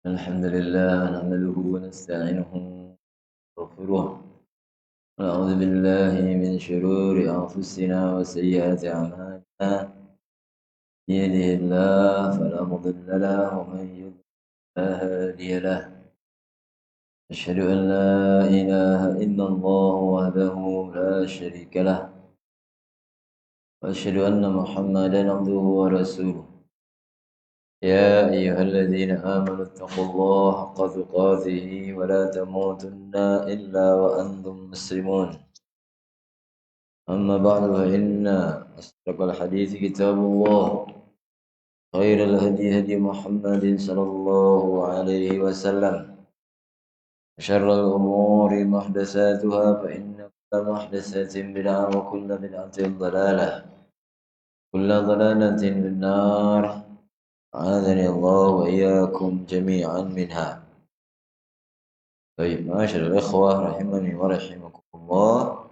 الحمد لله نحمده ونستعينه ونستغفره ونعوذ بالله من شرور أنفسنا وسيئات أعمالنا من يهده الله فلا مضل له ومن يضلل فلا هادي له أشهد أن لا إله إلا الله وحده لا شريك له وأشهد أن محمدا عبده ورسوله يا أيها الذين آمنوا اتقوا الله حق تقاته ولا تموتن إلا وأنتم مسلمون أما بعد فإن أصدق الحديث كتاب الله خير الهدي هدي محمد صلى الله عليه وسلم شر الأمور محدثاتها فإن كل محدثة بدعة وكل بدعة ضلالة كل ضلالة في النار أعاذني الله وإياكم جميعا منها. Baik, masyaallah ikhwah rahimani wa rahimakumullah.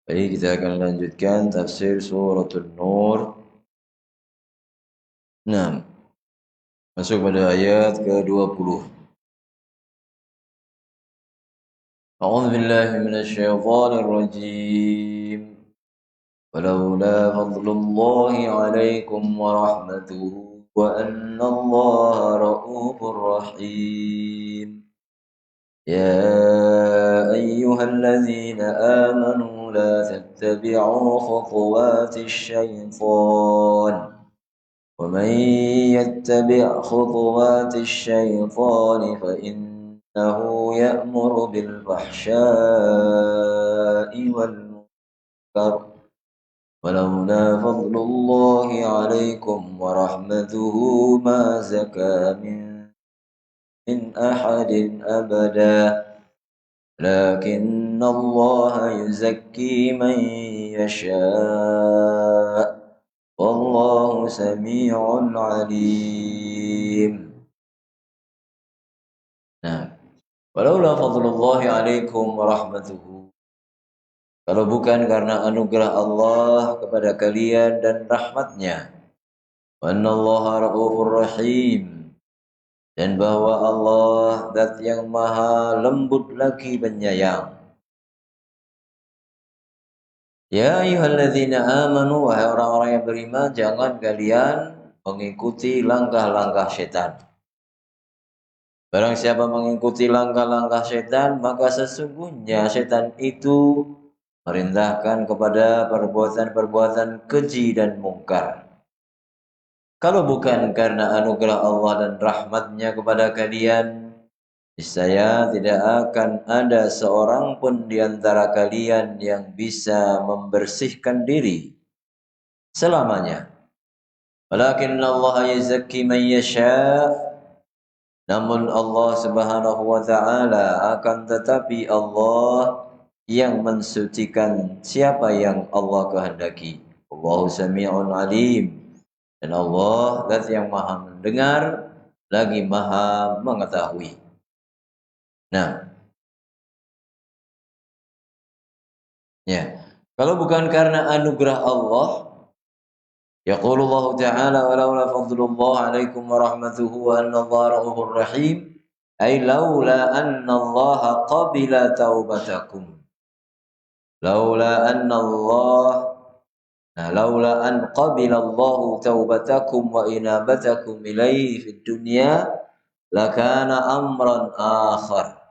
Baik, kita akan lanjutkan tafsir suratul Nur. Nah, masuk pada ayat ke-20. A'udzu billahi minasy syaithanir rajim. Walaula fadlullahi 'alaikum wa rahmatuhu wa anna Allaha ra'ufur rahim. يا أيها الذين آمنوا لا تتبعوا خطوات الشيطان ومن يتبع خطوات الشيطان فإنه يأمر بالفحشاء والمنكر ولولا فضل الله عليكم ورحمته ما زكى من أحد أبدا لكن الله يزكي من يشاء والله سميع عليم. Nah, walaula fadlullahi alaikum wa rahmatuhu, kalau bukan karena anugerah Allah kepada kalian dan rahmatnya, wa annallaha ra'ufur rahim, dan bahwa Allah zat yang maha lembut lagi penyayang. Ya ayyuhalladzina amanu, wahai orang-orang yang beriman, jangan kalian mengikuti langkah-langkah setan. Barang siapa mengikuti langkah-langkah setan, maka sesungguhnya setan itu merintahkan kepada perbuatan-perbuatan keji dan mungkar. Kalau bukan karena anugerah Allah dan rahmatnya kepada kalian, niscaya tidak akan ada seorang pun di antara kalian yang bisa membersihkan diri selamanya. Walakinna Allah yazakki man yasha'. Namun Allah Subhanahu wa taala akan tetapi Allah yang mensucikan siapa yang Allah kehendaki. Allahu sami'un alim. Dan Allah zat yang maha mendengar lagi maha mengetahui. Nah, ya, kalau bukan karena anugerah Allah, yaqulullahu ta'ala walaula fadlullah alaikum wa rahmatuhu wa anna Allah ra'ufur rahim, ay laula anna Allah qabila taubatakum. Laula anna Allah laula an qabilallahu taubatakum wa inabatakum ilaihi fid dunya lakana amran akhar.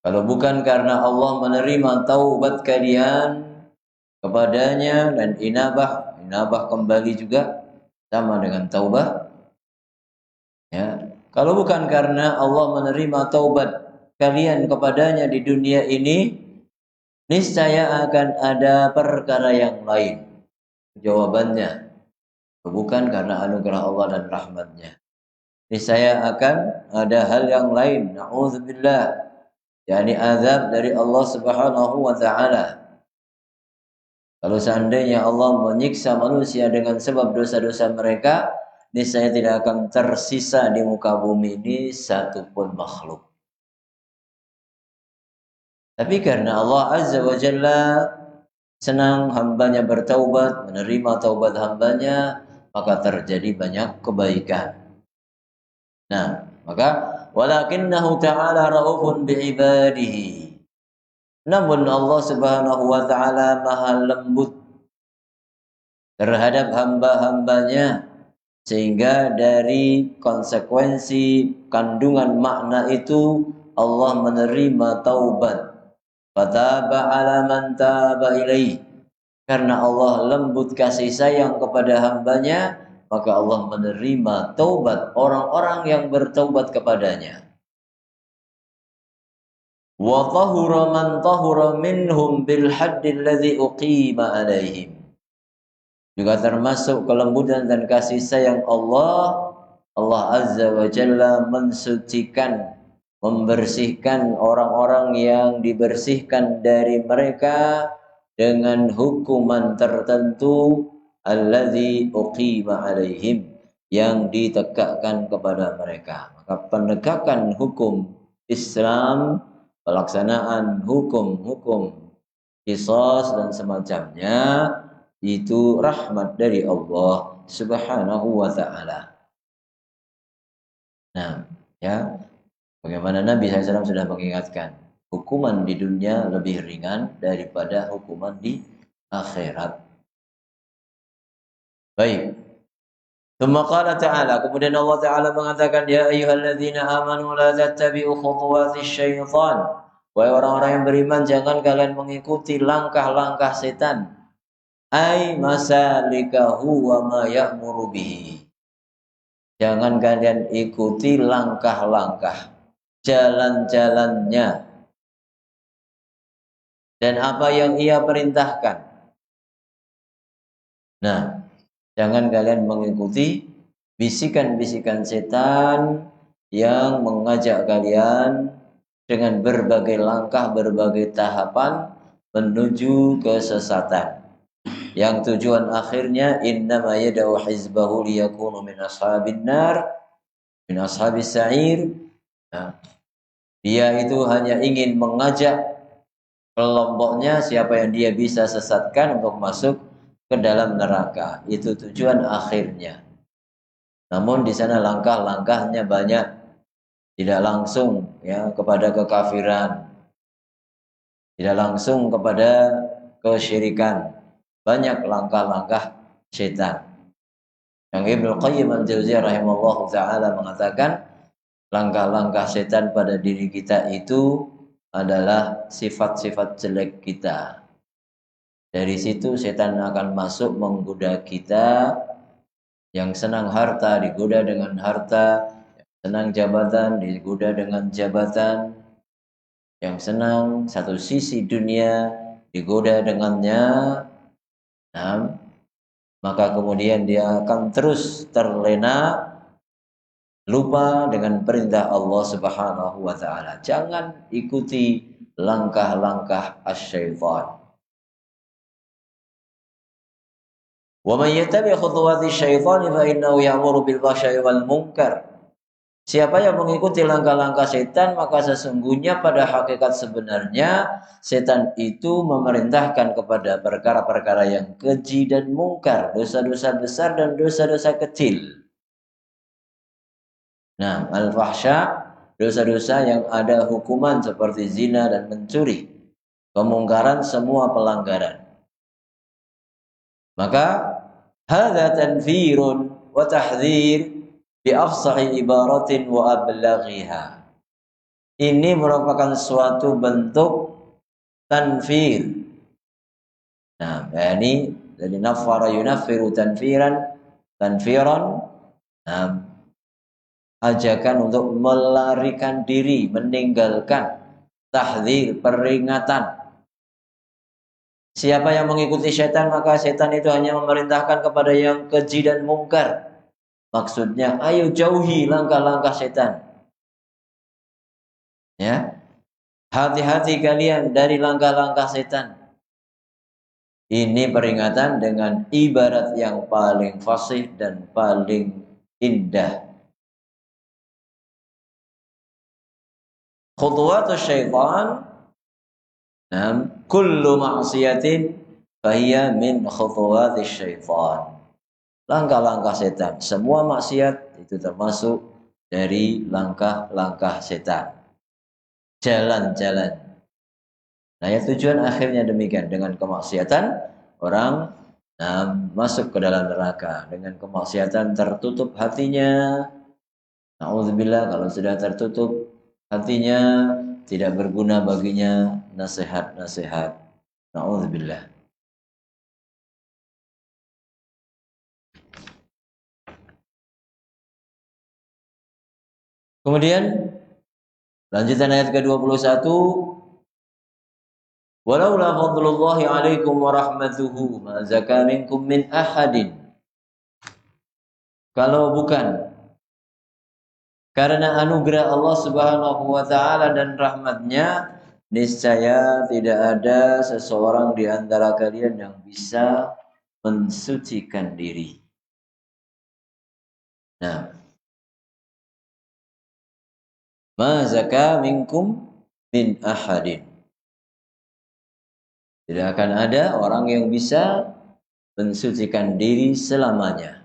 Kalau bukan karena Allah menerima taubat kalian kepadanya dan inabah kembali juga sama dengan taubah. Ya, kalau bukan karena Allah menerima taubat kalian kepadanya di dunia ini, niscaya akan ada perkara yang lain. Jawabannya, bukan karena anugerah Allah dan rahmatnya. Niscaya akan ada hal yang lain. Na'udzubillah. yakni azab dari Allah Subhanahu wa taala. Kalau seandainya Allah menyiksa manusia dengan sebab dosa-dosa mereka, niscaya tidak akan tersisa di muka bumi ini satupun makhluk. Tapi karena Allah Azza wa Jalla senang hambanya bertaubat, menerima taubat hambanya, maka terjadi banyak kebaikan. Nah, maka walakinnahu ta'ala raufun bi'ibadihi. Namun Allah Subhanahu wa taala Maha lembut terhadap hamba-hambanya, sehingga dari konsekuensi kandungan makna itu Allah menerima taubat. Fataba 'ala man taba ilaih. Karena Allah lembut kasih sayang kepada hambanya, maka Allah menerima taubat orang-orang yang bertaubat kepadanya. Wa tahura man tahura minhum bil haddil ladzi uqima alaihim. Juga termasuk kelembutan dan kasih sayang Allah, Allah Azza wa Jalla mensucikan, membersihkan orang-orang yang dibersihkan dari mereka dengan hukuman tertentu alladzi uqima alaihim, yang ditegakkan kepada mereka. Maka penegakan hukum Islam, pelaksanaan hukum-hukum qisas dan semacamnya, itu rahmat dari Allah Subhanahu wa taala. Nah, ya, bagaimana Nabi SAW sudah mengingatkan, hukuman di dunia lebih ringan daripada hukuman di akhirat. Baik. Tsumma qala ta'ala, kemudian Allah Ta'ala mengatakan, ya ayyuhalladzina amanu la tattabi'u khutuwatis syaitan. Wahai orang-orang yang beriman, jangan kalian mengikuti langkah-langkah setan. Ai masalikahu wa ma ya'muru bihi. Jangan kalian ikuti langkah-langkah, jalan-jalannya, dan apa yang ia perintahkan. Nah, jangan kalian mengikuti bisikan-bisikan setan yang mengajak kalian dengan berbagai langkah, berbagai tahapan menuju kesesatan. Yang tujuan akhirnya innama yad'u hizbahu liyakunu min ashabin nar, min ashabis sa'ir. Nah, dia itu hanya ingin mengajak kelompoknya, siapa yang dia bisa sesatkan untuk masuk ke dalam neraka. Itu tujuan akhirnya. Namun di sana langkah-langkahnya banyak, tidak langsung ya kepada kekafiran, tidak langsung kepada kesyirikan. Banyak langkah-langkah setan. Yang Ibnu Qayyim al-Jauziyah rahimahullah ta'ala mengatakan, langkah-langkah setan pada diri kita itu adalah sifat-sifat jelek kita. Dari situ setan akan masuk menggoda kita. Yang senang harta digoda dengan harta, yang senang jabatan digoda dengan jabatan, yang senang satu sisi dunia digoda dengannya. Nah, maka kemudian dia akan terus terlena, lupa dengan perintah Allah Subhanahu wa taala. Jangan ikuti langkah-langkah asy-syaitan. Wa man yattabi' khutuwati syaitani fa innahu ya'muru bil fahsya'i wal munkar. Siapa yang mengikuti langkah-langkah setan, maka sesungguhnya pada hakikat sebenarnya setan itu memerintahkan kepada perkara-perkara yang keji dan mungkar, dosa-dosa besar dan dosa-dosa kecil. Nah, al-fahsya, dosa-dosa yang ada hukuman seperti zina dan mencuri. Kemungkaran, semua pelanggaran. Maka hadza tanfirun wa tahdhir bi afsahi ibaratin wa ablaghiha. Ini merupakan suatu bentuk tanfir. Nah, ini dari nafara yunaffiru tanfiran. Nah, ajakan untuk melarikan diri, meninggalkan, tahdzir, peringatan. Siapa yang mengikuti setan, maka setan itu hanya memerintahkan kepada yang keji dan mungkar. Maksudnya, ayo jauhi langkah-langkah setan. Ya, hati-hati kalian dari langkah-langkah setan. Ini peringatan dengan ibarat yang paling fasih dan paling indah. Khutuwatus syaitan, kullu ma'siyatin fahiya min khutuwatis syaitan. Langkah-langkah setan, semua maksiat itu termasuk dari langkah-langkah setan, jalan-jalan. Nah, ya tujuan akhirnya demikian, dengan kemaksiatan orang masuk ke dalam neraka, dengan kemaksiatan tertutup hatinya. Nauzubillah, kalau sudah tertutup hatinya tidak berguna baginya nasihat-nasihat. Nauzubillah. Kemudian lanjutan ayat ke-21, walaula fadlullahi 'alaikum wa rahmatuhu ma zaka minkum min ahadin. Kalau bukan karena anugerah Allah Subhanahu wa taala dan rahmatnya, niscaya tidak ada seseorang di antara kalian yang bisa mensucikan diri. Nah, ma zaka minkum min ahadin. Tidak akan ada orang yang bisa mensucikan diri selamanya.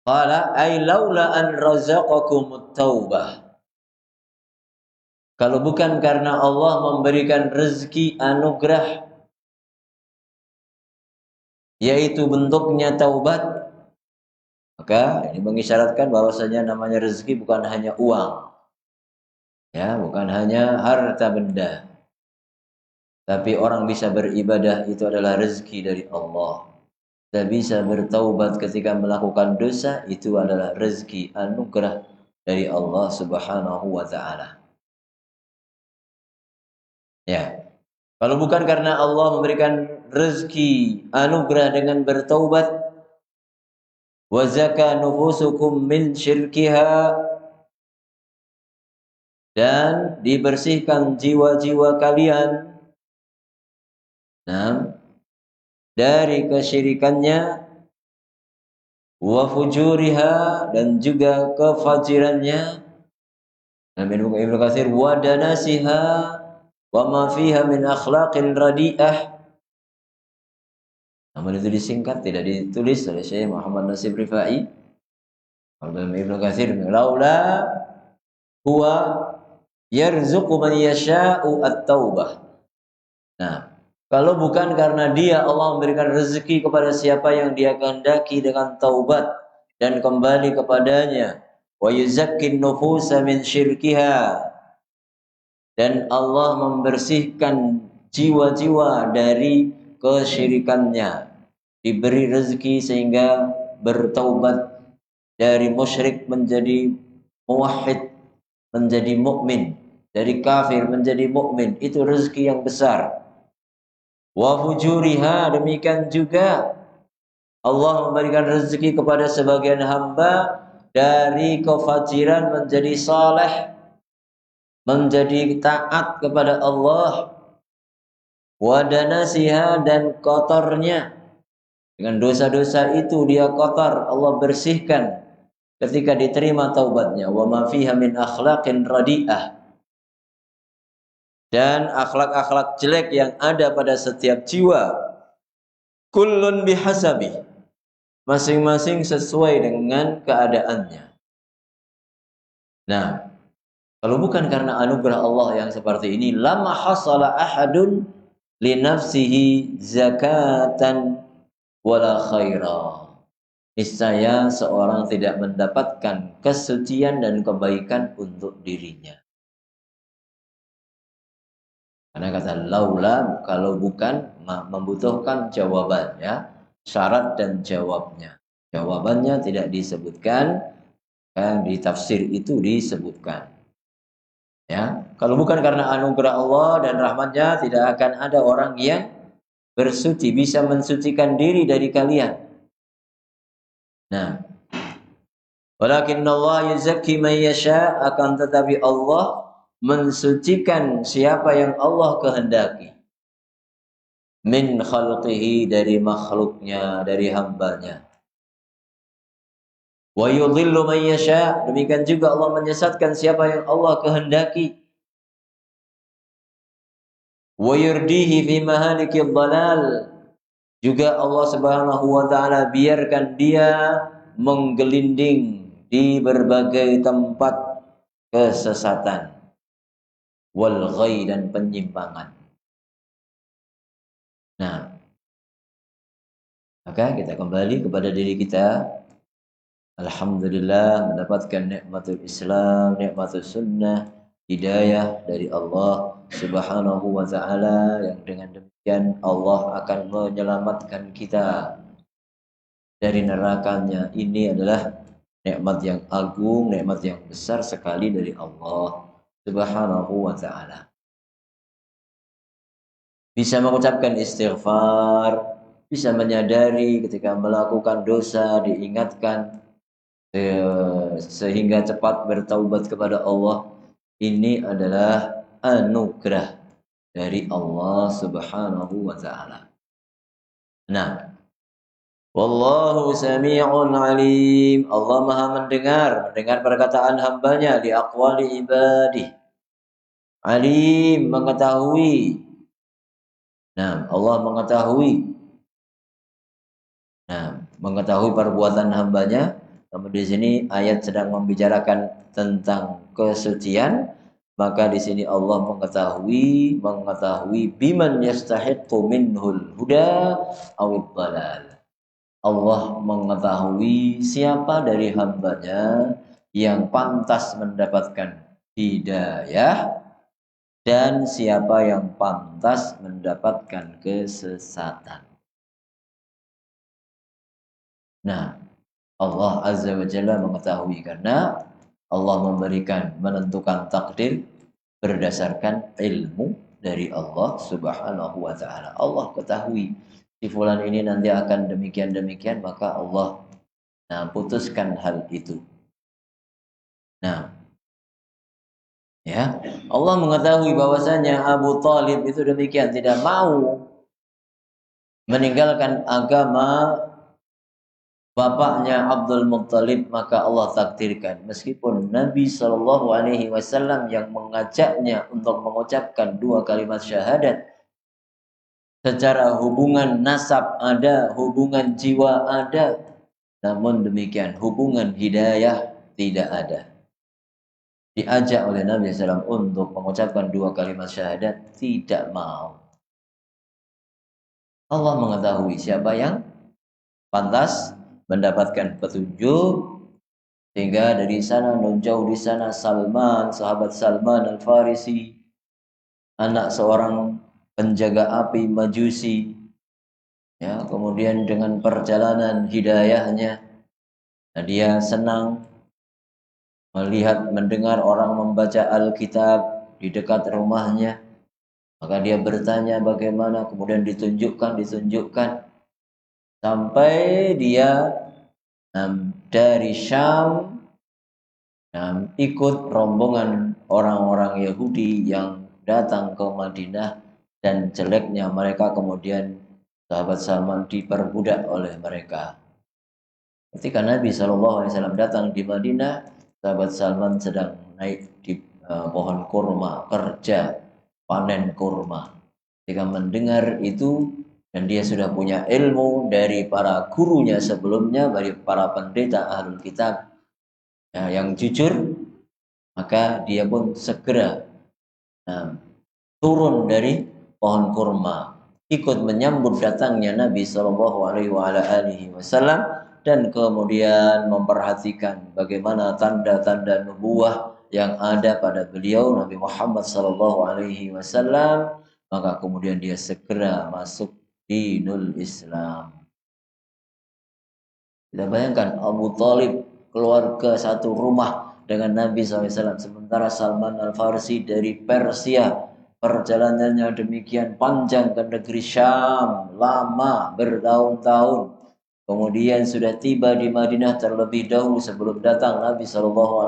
Qala ay laula an razaqakumut taubah. Kalau bukan karena Allah memberikan rezeki anugerah, yaitu bentuknya taubat, maka ini mengisyaratkan bahwasanya namanya rezeki bukan hanya uang, ya, bukan hanya harta benda, tapi orang bisa beribadah itu adalah rezeki dari Allah. Kita bisa bertaubat ketika melakukan dosa, itu adalah rezeki anugerah dari Allah Subhanahu wa taala. Ya. Kalau bukan karena Allah memberikan rezeki anugerah dengan bertaubat, wa zaka nufusukum min syirkiha, dan dibersihkan jiwa-jiwa kalian dari kesyirikannya, wa fujuriha, dan juga kefajirannya. Ibnu Katsir, wa danasiha wa ma fiha min akhlaqin radi'ah. Namun itu disingkat, tidak ditulis oleh Syekh Muhammad Nasib Rifai. Kalau Ibnu Katsir, laula huwa yarzuqu man yasha'u at-taubah. Nah, kalau bukan karena dia, Allah memberikan rezeki kepada siapa yang dia kehendaki dengan taubat dan kembali kepadanya. Wa yuzakkin nufusa min syirkiha, dan Allah membersihkan jiwa-jiwa dari kesyirikannya. Diberi rezeki sehingga bertaubat dari musyrik menjadi muwahhid, menjadi mukmin, dari kafir menjadi mukmin, itu rezeki yang besar. Wa fujuriha, demikian juga Allah memberikan rezeki kepada sebagian hamba dari kefajiran menjadi saleh, menjadi taat kepada Allah. Wa danasiha, dan kotornya, dengan dosa-dosa itu dia kotor, Allah bersihkan ketika diterima taubatnya. Wa ma fiha min akhlaqin radi'ah, dan akhlak-akhlak jelek yang ada pada setiap jiwa. Kullun bihasabi, masing-masing sesuai dengan keadaannya. Nah, kalau bukan karena anugerah Allah yang seperti ini, lama hasala ahadun li nafsihi zakatan wala khaira. Niscaya seorang tidak mendapatkan kesucian dan kebaikan untuk dirinya. Karena kata laula, kalau bukan, membutuhkan jawabannya, syarat dan jawabnya. Jawabannya tidak disebutkan, yang di tafsir itu disebutkan. Ya, kalau bukan karena anugerah Allah dan rahmatnya, tidak akan ada orang yang bersuci, bisa mensucikan diri dari kalian. Nah, walakinna Allah yuzakki man yasha, akan tetapi Allah mensucikan siapa yang Allah kehendaki. Min khalqihi, dari makhluknya, dari hambanya. Wa yudhillu man yasha, demikian juga Allah menyesatkan siapa yang Allah kehendaki. Wa yurdihi fi mahalikid dhalal, Juga Allah Subhanahu wa taala biarkan dia menggelinding di berbagai tempat kesesatan, wal ghai dan penyimpangan. Nah, maka kita kembali kepada diri kita. Alhamdulillah mendapatkan nikmatul Islam, nikmatul sunnah, hidayah dari Allah Subhanahu wa taala, yang dengan demikian Allah akan menyelamatkan kita dari nerakanya. Ini adalah nikmat yang agung, nikmat yang besar sekali dari Allah Subhanahu wa taala. Bisa mengucapkan istighfar, bisa menyadari ketika melakukan dosa, diingatkan sehingga cepat bertaubat kepada Allah. Ini adalah anugerah dari Allah Subhanahu wa taala. Nah, wallahu sami'un alim. Allah Maha mendengar perkataan hambanya, di aqwali ibadih. Alim, mengetahui. Nah, Allah mengetahui. Nah, mengetahui perbuatan hambanya. Kemudian di sini ayat sedang membicarakan tentang kesucian, maka di sini Allah mengetahui biman yastahiqqu minhul huda awid dalal. Allah mengetahui siapa dari hambanya yang pantas mendapatkan hidayah dan siapa yang pantas mendapatkan kesesatan. Nah, Allah Azza wa Jalla mengetahui karena Allah menentukan takdir berdasarkan ilmu dari Allah Subhanahu wa taala. Allah ketahui si fulan ini nanti akan demikian, maka Allah putuskan hal itu. Nah, ya, Allah mengetahui bahwasanya Abu Talib itu demikian, tidak mau meninggalkan agama bapaknya Abdul Muttalib, maka Allah takdirkan meskipun Nabi Shallallahu Alaihi Wasallam yang mengajaknya untuk mengucapkan 2 kalimat syahadat, secara hubungan nasab ada, hubungan jiwa ada, namun demikian hubungan hidayah tidak ada. Diajak oleh Nabi SAW untuk mengucapkan 2 kalimat syahadat, tidak mau. Allah mengetahui siapa yang pantas mendapatkan petunjuk, sehingga dari sana jauh di sana Salman, sahabat Salman Al-Farisi, anak seorang penjaga api Majusi, ya, kemudian dengan perjalanan hidayahnya, dia senang melihat mendengar orang membaca Alkitab di dekat rumahnya, maka dia bertanya bagaimana, kemudian ditunjukkan sampai dia dari Syam ikut rombongan orang-orang Yahudi yang datang ke Madinah, dan jeleknya mereka kemudian sahabat Salman diperbudak oleh mereka. Ketika Nabi SAW datang di Madinah, sahabat Salman sedang naik di pohon kurma, kerja panen kurma. Ketika mendengar itu, dan dia sudah punya ilmu dari para gurunya sebelumnya, dari para pendeta Ahlul Kitab yang jujur, maka dia pun segera turun dari pohon kurma, ikut menyambut datangnya Nabi Shallallahu Alaihi Wasallam, dan kemudian memperhatikan bagaimana tanda-tanda nubuwah yang ada pada beliau Nabi Muhammad Shallallahu Alaihi Wasallam. Maka kemudian dia segera masuk dinul Islam. Kita bayangkan Abu Talib keluarga satu rumah dengan Nabi SAW, sementara Salman Al-Farsi dari Persia, perjalanannya demikian panjang ke negeri Syam, lama bertahun-tahun, kemudian sudah tiba di Madinah terlebih dahulu sebelum datang Nabi SAW.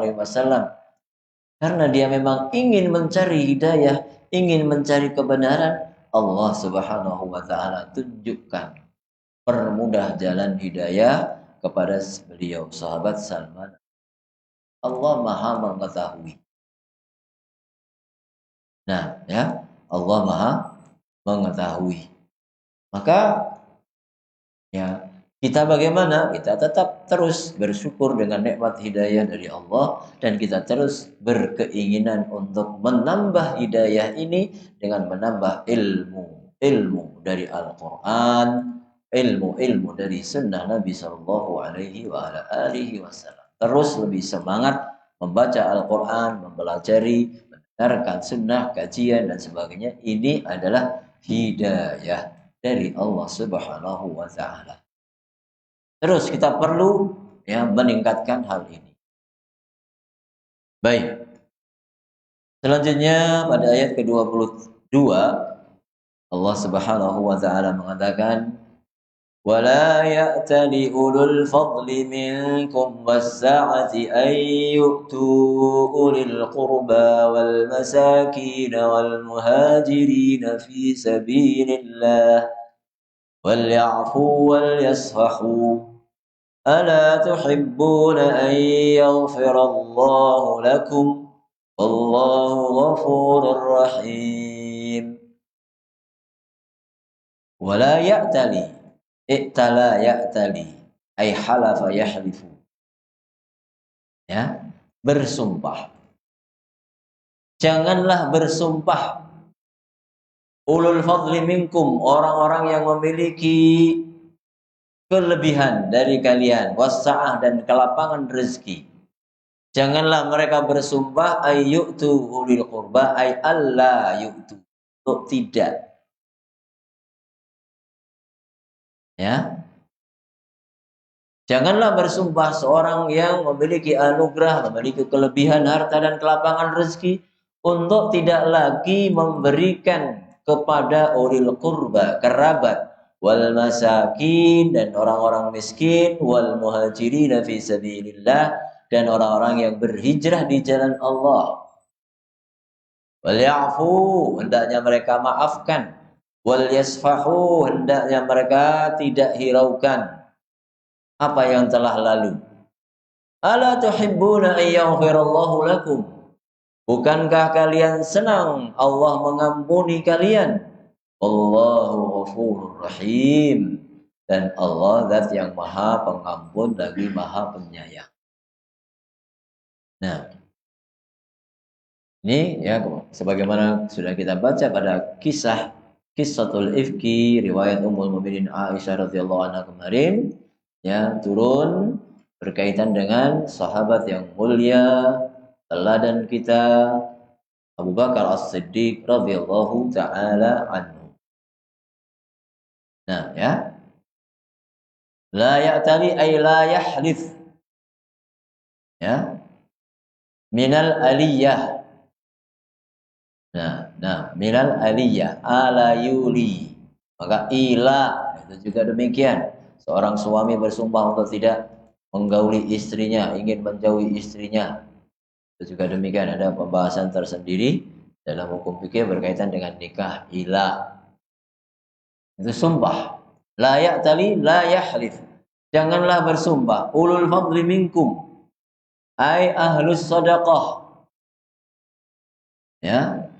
Karena dia memang ingin mencari hidayah, ingin mencari kebenaran, Allah Subhanahu wa taala tunjukkan, permudah jalan hidayah kepada beliau, sahabat Salman. Allah Maha mengetahui. Nah, ya, Allah Maha mengetahui. Maka Ya, kita bagaimana? Kita tetap terus bersyukur dengan nikmat hidayah dari Allah dan kita terus berkeinginan untuk menambah hidayah ini dengan menambah ilmu dari Al-Qur'an, ilmu dari sunnah Nabi Shallallahu Alaihi Wasallam. Terus lebih semangat membaca Al-Qur'an, mempelajari, mendengarkan sunnah, kajian dan sebagainya. Ini adalah hidayah dari Allah Subhanahu wa taala. Terus kita perlu meningkatkan hal ini. Baik. Selanjutnya pada ayat ke-22 Allah Subhanahu wa taala mengatakan ولا يأتل أولو الفضل منكم والسعة أن يؤتوا أولي القربى والمساكين والمهاجرين في سبيل الله وليعفوا وليصفحوا ألا تحبون أن يغفر الله لكم والله غفور رحيم ولا يأتلي i'tala ya'tali ay halafa yahlifu, ya, bersumpah. Janganlah bersumpah ulul fadli minkum, orang-orang yang memiliki kelebihan dari kalian, wasa'ah dan kelapangan rezeki. Janganlah mereka bersumpah ayyutu ulil qurba ay alla yu'tu, untuk tidak, ya. Janganlah bersumpah seorang yang memiliki anugerah, memiliki kelebihan harta dan kelapangan rezeki untuk tidak lagi memberikan kepada ulil qurba, kerabat, wal masakin dan orang-orang miskin, wal muhajirin fi sabilillah dan orang-orang yang berhijrah di jalan Allah. Wal ya'fu, hendaknya mereka maafkan, wal yasfahu, hendaknya mereka tidak hiraukan apa yang telah lalu. Ala tuhibbuna an yaghfirallahu lakum, bukankah kalian senang Allah mengampuni kalian? Allahu ghafurur rahim, dan Allah zat yang maha pengampun lagi maha penyayang. Nah, ini ya sebagaimana sudah kita baca pada kisahul ifki riwayat Ummul Mukminin Aisyah radhiyallahu anha kemarin, ya, turun berkaitan dengan sahabat yang mulia, teladan kita Abu Bakar As-Siddiq radhiyallahu taala anhu. Nah, ya. La ya'tali ay la yahlif. Ya. Minal aliyah. Nah, minal aliyah ala yuli. Maka ila itu juga demikian. Seorang suami bersumpah untuk tidak menggauli istrinya, ingin menjauhi istrinya. Itu juga demikian, ada pembahasan tersendiri dalam hukum fikih berkaitan dengan nikah ila. Itu sumpah. La ya'tali la yahlif. Janganlah bersumpah. Ulul fadli minkum ay ahlus sadaqah. Ya.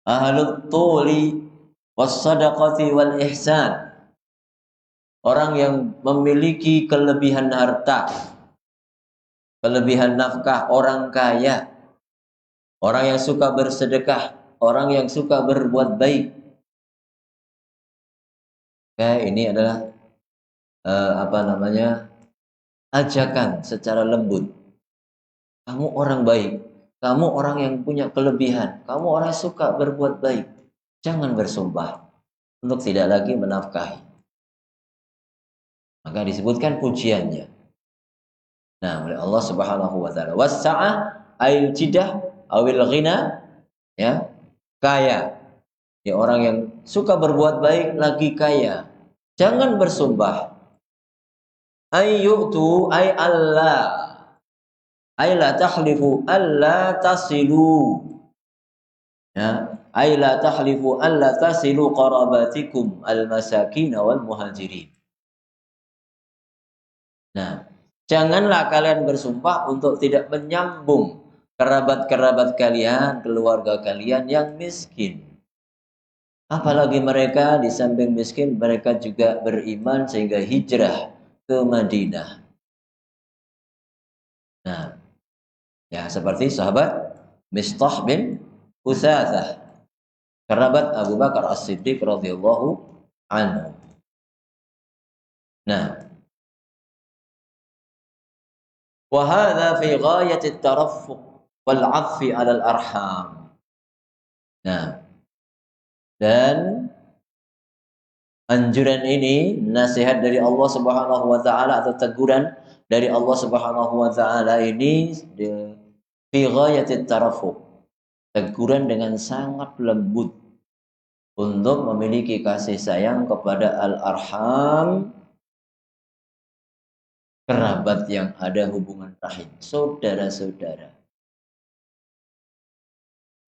Ahlut tuli was sadaqati wal ihsan. Orang yang memiliki kelebihan harta, kelebihan nafkah, orang kaya, orang yang suka bersedekah, orang yang suka berbuat baik. Oke, ini adalah ajakan secara lembut. Kamu orang baik, kamu orang yang punya kelebihan, kamu orang yang suka berbuat baik. Jangan bersumpah untuk tidak lagi menafkahi. Maka disebutkan pujiannya. Nah, oleh Allah Subhanahu wa taala. Was-sa'ah ayil jidah awil ghina, ya, kaya. Ya, orang yang suka berbuat baik lagi kaya. Jangan bersumpah. Ayyutu ay Allah. Ay la tahlifu alla tasilu. Ya, ay la tahlifu alla tasilu qarabatikum al-masakin wal muhajirin. Nah, janganlah kalian bersumpah untuk tidak menyambung kerabat-kerabat kalian, keluarga kalian yang miskin. Apalagi mereka di samping miskin, mereka juga beriman sehingga hijrah ke Madinah. Nah, ya seperti sahabat Mistah bin Utsatsah, kerabat Abu Bakar As-Siddiq radhiyallahu anhu. Nah, wa hadza fi ghayati at-taraffuq wal 'athfi 'ala al-arham. Nah, dan anjuran ini, nasihat dari Allah Subhanahu wa taala atau teguran dari Allah Subhanahu wa taala ini fi ghayatit tarafuq. Teguran dengan sangat lembut untuk memiliki kasih sayang kepada al-arham, kerabat yang ada hubungan rahim, saudara-saudara.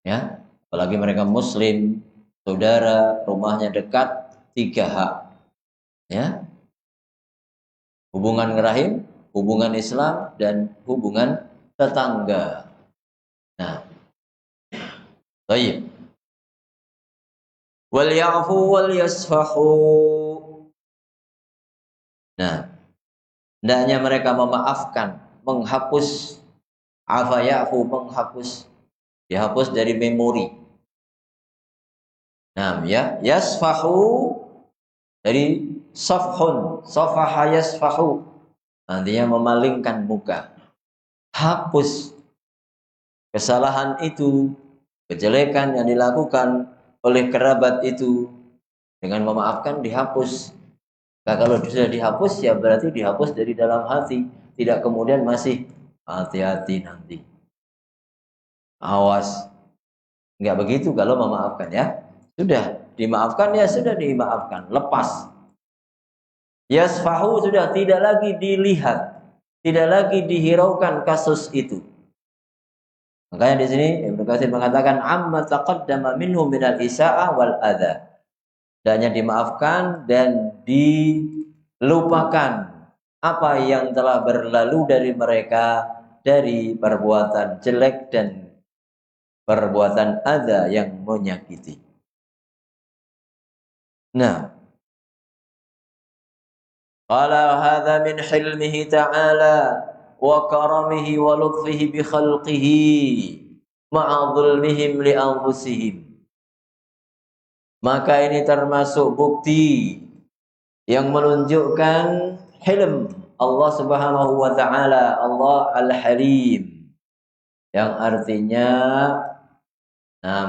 Ya, apalagi mereka muslim, saudara, rumahnya dekat, 3 hak. Ya, hubungan rahim, hubungan Islam, dan hubungan tetangga. Nah, baik. Wal ya'fu wal yasfahu. Nah, hendaknya mereka memaafkan, menghapus, afa ya'fu, menghapus, dihapus dari memori. Nah, ya, yasfahu dari safhun, safaha yasfahu, nantinya memalingkan muka. Hapus kesalahan itu, kejelekan yang dilakukan oleh kerabat itu, dengan memaafkan dihapus. Nah, kalau sudah dihapus ya berarti dihapus dari dalam hati, tidak kemudian masih hati-hati nanti. Awas. Enggak begitu kalau memaafkan ya. Sudah dimaafkan ya sudah dimaafkan, lepas. Yasfahu, sudah tidak lagi dilihat, tidak lagi dihiraukan kasus itu. Makanya di sini Ibnu Katsir mengatakan amma taqaddama minhu minal isa'ah wal adza. Hendaknya dimaafkan dan dilupakan apa yang telah berlalu dari mereka dari perbuatan jelek dan perbuatan adza yang menyakiti. Nah, qala hadza min hilmihi ta'ala wa karamihi wa lutfihi bi khalqihi ma'a dhulmihim li anfusihim. Maka ini termasuk bukti yang menunjukkan hilm Allah Subhanahu wa taala, Allah Al-Halim, yang artinya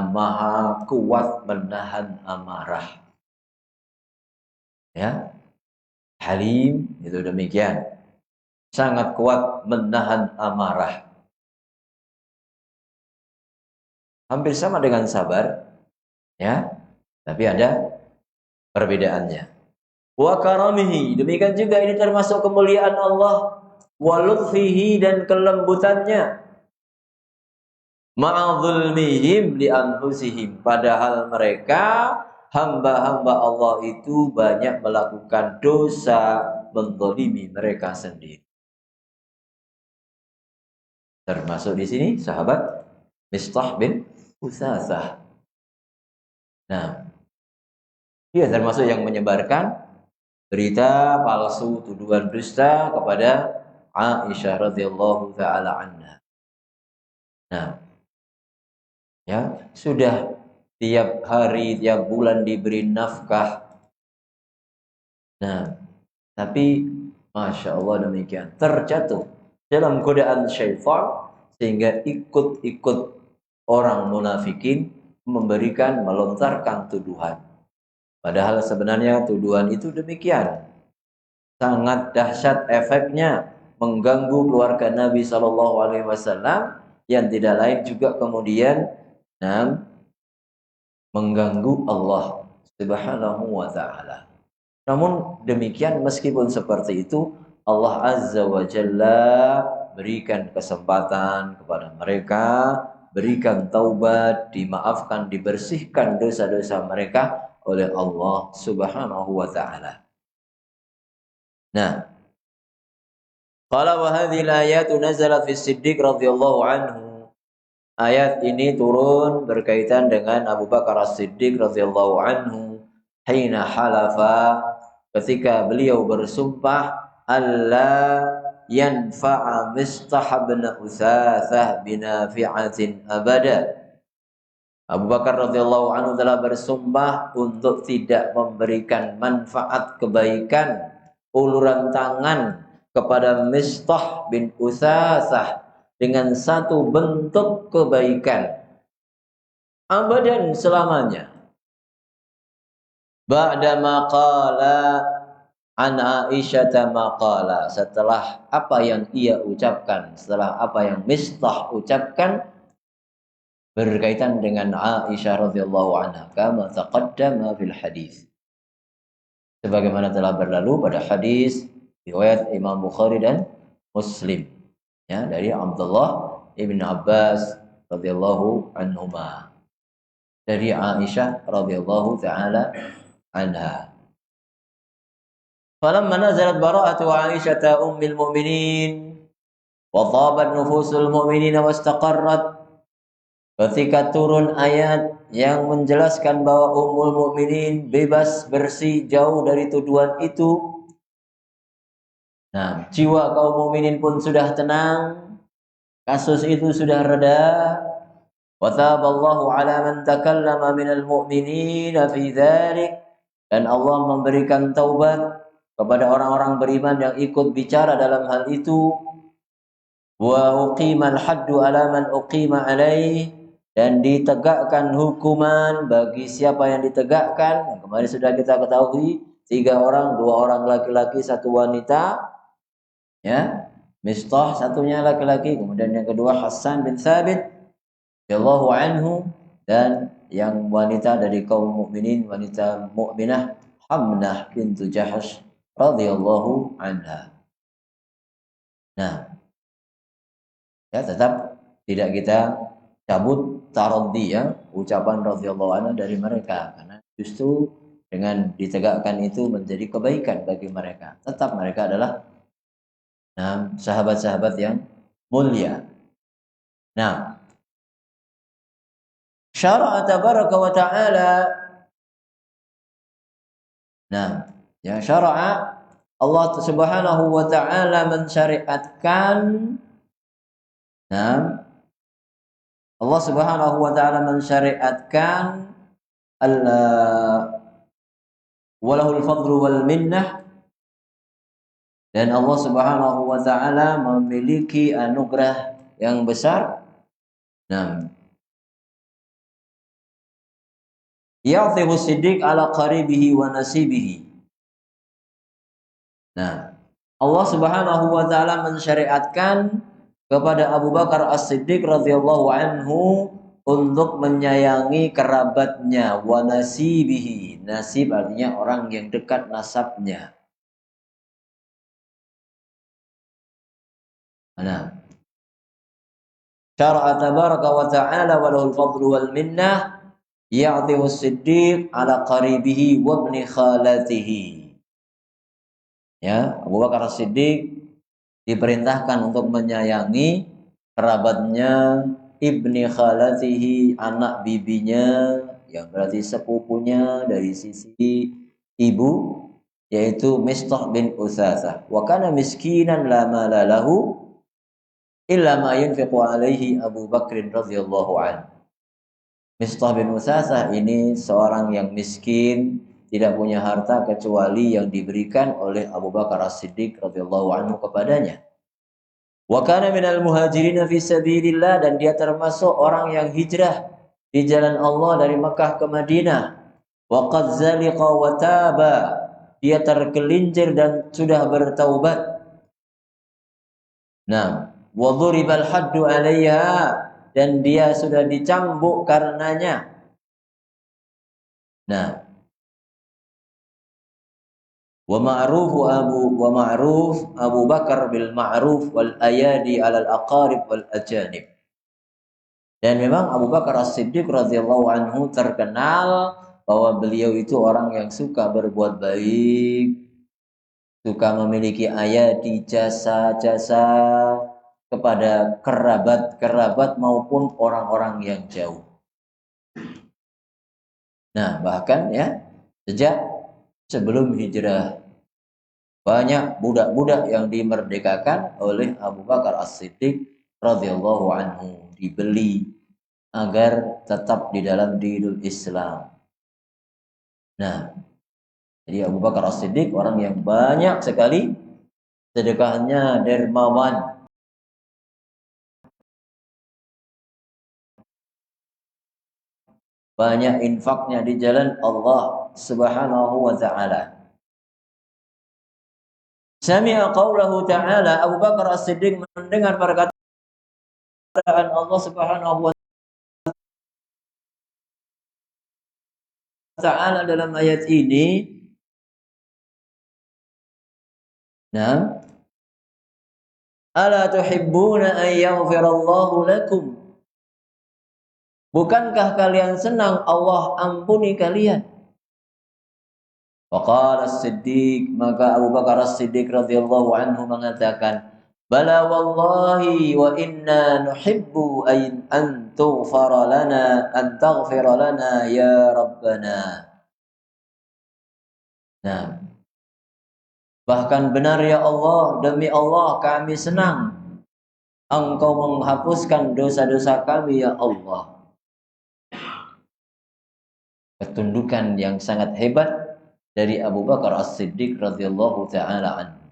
maha kuat menahan amarah. Ya. Halim itu demikian. Sangat kuat menahan amarah. Hampir sama dengan sabar, ya. Tapi ada perbedaannya. Wa karamihi, demikian juga ini termasuk kemuliaan Allah, wa lutfihi, dan kelembutannya. Ma'adzulmihim li anfusihim, padahal mereka hamba-hamba Allah itu banyak melakukan dosa, menzalimi mereka sendiri. Termasuk di sini sahabat Mistah bin Utsatsah. Nah, dia termasuk yang menyebarkan berita palsu, tuduhan dusta kepada Aisyah radhiyallahu taala anha. Nah, ya, sudah tiap hari, tiap bulan diberi nafkah. Nah, tapi Masya Allah demikian, terjatuh dalam godaan syaitan sehingga ikut-ikut orang munafikin memberikan, melontarkan tuduhan. Padahal sebenarnya tuduhan itu demikian. Sangat dahsyat efeknya, mengganggu keluarga Nabi SAW, yang tidak lain juga kemudian mengganggu Allah Subhanahu wa taala. Namun demikian, meskipun seperti itu, Allah Azza wa Jalla berikan kesempatan kepada mereka, berikan taubat, dimaafkan, dibersihkan dosa-dosa mereka oleh Allah Subhanahu wa taala. Nah, qala wa hadhihi al-ayatu nazalat fi Siddiq radhiyallahu anhu. ayat ini turun berkaitan dengan Abu Bakar As-Siddiq radhiyallahu anhu hina halafa, ketika beliau bersumpah alla yanfa'a Mistah bin Utsatsah binafi'atin abada. Abu Bakar radhiyallahu anhu telah bersumpah untuk tidak memberikan manfaat kebaikan uluran tangan kepada Mistah bin Utsatsah dengan satu bentuk kebaikan abadan selamanya. Ba'da maqala an Aisyah maqala, setelah apa yang ia ucapkan, setelah apa yang Mistah ucapkan berkaitan dengan Aisyah radhiyallahu anha, kama taqaddama fil hadis, sebagaimana telah berlalu pada hadis riwayat Imam Bukhari dan Muslim, ya, dari Abdullah ibn Abbas radhiyallahu anhuma, dari Aisyah radhiyallahu taala anha. Falamma nazalat bara'atu Aisyah ummil mu'minin wa tabat nufusul mu'minin wastaqarrat, ketika turun ayat yang menjelaskan bahwa Ummul Mukminin bebas, bersih, jauh dari tuduhan itu, nah, jiwa kaum mukminin pun sudah tenang, kasus itu sudah reda. Wa taballahu ala man takallama minal mu'minin fi dzalik, dan Allah memberikan taubat kepada orang-orang beriman yang ikut bicara dalam hal itu. Wa uqimal haddu ala man uqima alaih, dan ditegakkan hukuman bagi siapa yang ditegakkan. Kemarin sudah kita ketahui 3 orang, 2 orang laki-laki, 1 wanita, ya, Mistah satunya laki-laki, kemudian yang kedua Hasan bin Thabit radhiyallahu anhu, dan yang wanita dari kaum mukminin, wanita mukminah Hamnah bintu Jahash radhiyallahu anha. Nah, ya, tetap tidak kita cabut taraddi, ya, ucapan radhiyallahu anhu dari mereka, karena justru dengan ditegakkan itu menjadi kebaikan bagi mereka. Tetap mereka adalah sahabat-sahabat yang mulia. Nah, syara'a tabaraka wa ta'ala, nah, ya, syara'a, Allah Subhanahu wa ta'ala mensyariatkan, nah, Allah Subhanahu wa ta'ala mensyariatkan walahul fadlu wal minnah, dan Allah Subhanahu wa ta'ala memiliki anugerah yang besar. Nah, ya'tibu siddiq ala qaribihi wa nasibihi. Nah, Allah Subhanahu wa ta'ala mensyariatkan kepada Abu Bakar As-Siddiq radhiyallahu anhu untuk menyayangi kerabatnya, wa nasibihi. Nasib artinya orang yang dekat nasabnya. Nah, syara'a tabaraka wa ta'ala wa lahul fadlu wal minnah ya'tihu as-siddiq ala qaribihi wa ibni khalatihi. Ya, Abu Bakar As-Siddiq diperintahkan untuk menyayangi kerabatnya, ibni khalatihi, anak bibinya, yang berarti sepupunya dari sisi ibu, yaitu Mistah bin Utsatsah. Wa kana miskinan la mala lahu illa ma yunfiqu alaihi Abu Bakr radhiyallahu anhu. Mistah bin Utsatsah ini seorang yang miskin, tidak punya harta kecuali yang diberikan oleh Abu Bakar As-Siddiq radhiyallahu anhu kepadanya. Wa kana minal muhajirin fi sabilillah, dan dia termasuk orang yang hijrah di jalan Allah dari Makkah ke Madinah. Wa qad zaliqa wa taba, dia tergelincir dan sudah bertaubat. Nah, wa dhuribal haddu 'alaiha, dan dia sudah dicambuk karenanya. Nah, wa ma'ruf Abu Bakar bil ma'ruf wal ayadi 'alal aqarib wal ajanib. Dan memang Abu Bakar As-Siddiq radhiyallahu anhu terkenal bahwa beliau itu orang yang suka berbuat baik, suka memiliki ayadi, jasa-jasa, kepada kerabat-kerabat maupun orang-orang yang jauh. Nah, bahkan ya sejak sebelum hijrah banyak budak-budak yang dimerdekakan oleh Abu Bakar As-Siddiq radhiyallahu anhu, dibeli agar tetap di dalam dinul Islam. Nah, jadi Abu Bakar As-Siddiq orang yang banyak sekali sedekahnya, dermawan. Banyak infaknya di jalan Allah Subhanahu wa taala. Sami'a qaulahu ta'ala, Abu Bakar As-Siddiq mendengar perkataan Allah Subhanahu wa taala dalam ayat ini. Nah, ala tuhibbuna an yaghfirallahu lakum? Bukankah kalian senang Allah ampuni kalian? Faqala As-Siddiq, maka Abu Bakar As-Siddiq radhiyallahu anhu mengatakan, bala wallahi wa inna nuhibbu an taghfira lana ya rabbana. Nah, bahkan benar ya Allah, demi Allah kami senang Engkau menghapuskan dosa-dosa kami ya Allah. Ketundukan yang sangat hebat dari Abu Bakar As-Siddiq radhiyallahu taala anhu.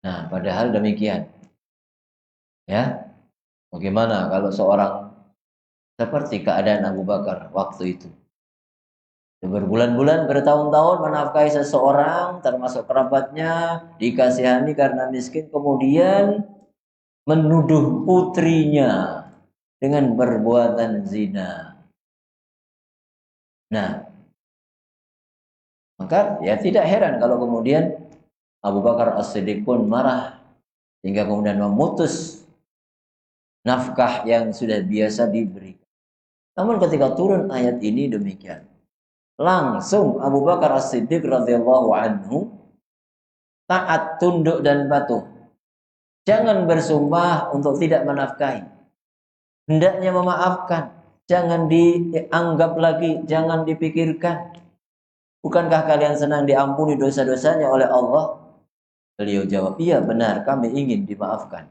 Nah, padahal demikian. Ya. Bagaimana kalau seorang seperti keadaan Abu Bakar waktu itu? Berbulan-bulan, bertahun-tahun menafkahi seseorang termasuk kerabatnya, dikasihani karena miskin, kemudian menuduh putrinya dengan perbuatan zina. Nah, maka ya tidak heran kalau kemudian Abu Bakar As-Siddiq pun marah hingga kemudian memutus nafkah yang sudah biasa diberikan. Namun ketika turun ayat ini demikian, langsung Abu Bakar As-Siddiq radhiyallahu anhu taat, tunduk dan patuh. Jangan bersumpah untuk tidak menafkahi. Hendaknya memaafkan, jangan dianggap lagi, jangan dipikirkan. Bukankah kalian senang diampuni dosa-dosanya oleh Allah? Beliau jawab, iya benar, kami ingin dimaafkan.